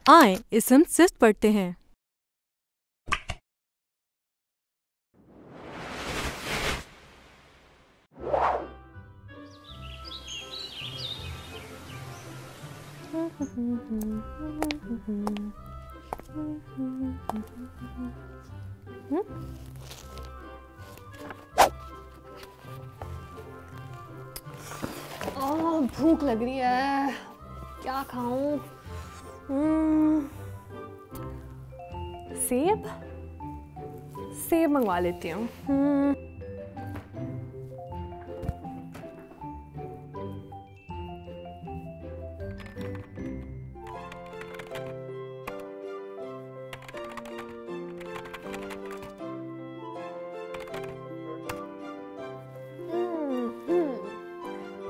आए इसम सिफ्त पढ़ते हैं। भूख लग रही है, क्या खाऊं? सेब सेब मंगवा लेती हूँ।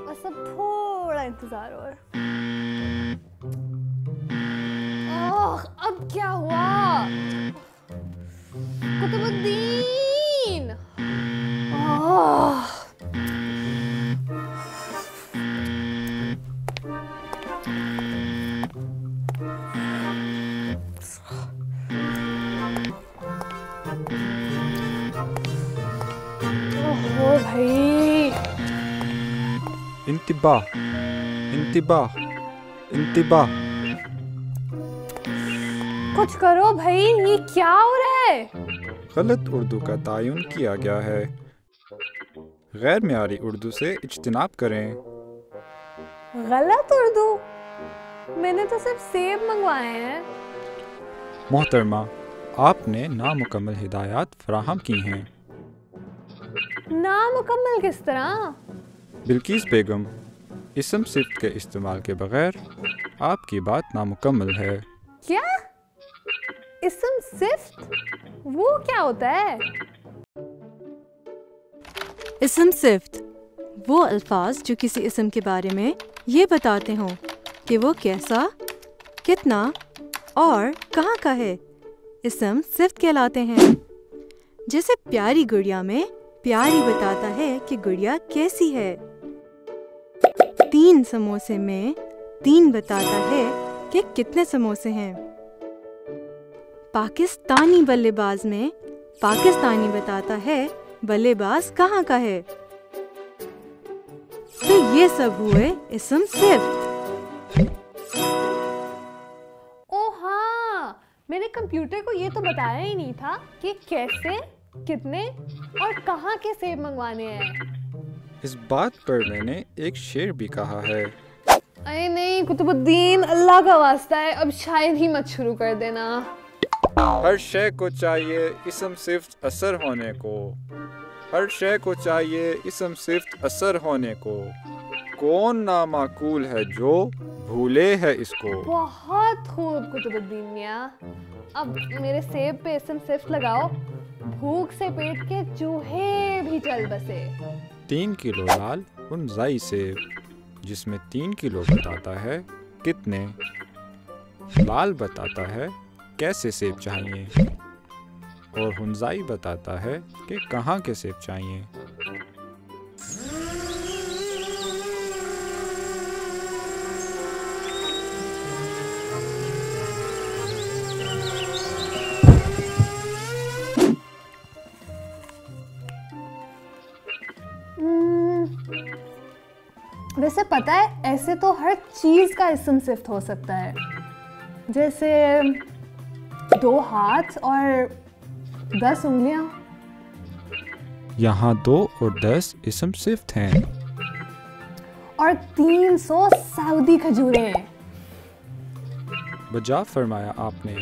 बस अब थोड़ा इंतजार और। अब क्या हुआ? कुतुबुद्दीन! ओहो भाई! इंतिबाह इंतिबाह इंतिबाह। कुछ करो भाई, ये क्या हो रहा है? गलत उर्दू का तयन किया गया है। गैर मियारी उर्दू से इज्तिनाब करें। गलत उर्दू? मैंने तो सिर्फ सेब मंगवाए हैं। मोहतरमा, आपने नामुकम्मल हिदायत फराहम की हैं। नामुकम्मल किस तरह? बिल्किस बेगम, इसम सिफ्त के इस्तेमाल के बगैर आपकी बात नामुकम्मल है। क्या? इसम सिफ्त? वो क्या होता है? इसम सिफ्त वो अल्फाज जो किसी इसम के बारे में ये बताते हों कि वो कैसा, कितना और कहाँ का है, इसम सिफ्त कहलाते हैं। जैसे प्यारी गुड़िया में प्यारी बताता है कि गुड़िया कैसी है। 3 समोसे में 3 बताता है कि कितने समोसे हैं। पाकिस्तानी बल्लेबाज में पाकिस्तानी बताता है बल्लेबाज कहाँ का है। तो ये सब हुए इसम सिफ्त। ओ हाँ, मैंने कंप्यूटर को ये तो बताया ही नहीं था कि कैसे, कितने और कहाँ के सेब मंगवाने हैं। इस बात पर मैंने एक शेर भी कहा है। अरे नहीं कुतुबुद्दीन, अल्लाह का वास्ता है, अब शायद ही मत शुरू कर देना। हर शय को चाहिए इसम सिफ्त असर होने को। हर शय को चाहिए इसम सिफ्त असर होने को। कौन नामाकूल है जो भूले है इसको। बहुत खूब कुतुबुद्दीन मियां, अब मेरे सेब पे इसम सिफ्त लगाओ, भूख से पेट के चूहे भी चल बसे। 3 किलो लाल हुनजाई सेब, जिसमें 3 किलो बताता है कितने, लाल बताता है कैसे सेब चाहिए और हुनजाई बताता है कि कहाँ के सेब चाहिए। वैसे पता है, ऐसे तो हर चीज का इसम सिफ्त हो सकता है। जैसे 2 हाथ और 10 उंगलियां। यहाँ 2 और 10 इसम सिफ्त हैं। और 300 सऊदी खजूरें। बजा फरमाया आपने,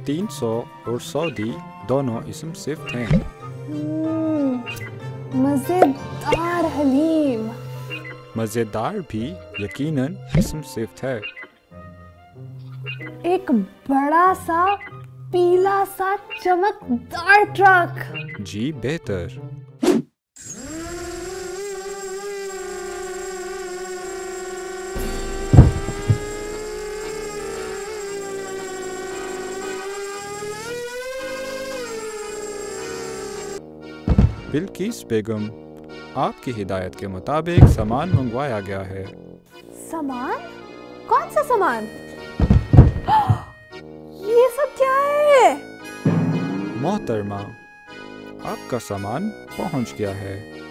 300 और सऊदी दोनों इसम सिफ्त हैं। मजेदार हलीम। मज़ेदार भी यकीनन इसम सिफ्त है। एक बड़ा सा पीला सा चमकदार ट्रक। जी बेहतर। बिल्किस बेगम, आपकी हिदायत के मुताबिक सामान मंगवाया गया है। सामान? कौन सा सामान? ये सब क्या है? मोहतरमा, आपका सामान पहुंच गया है।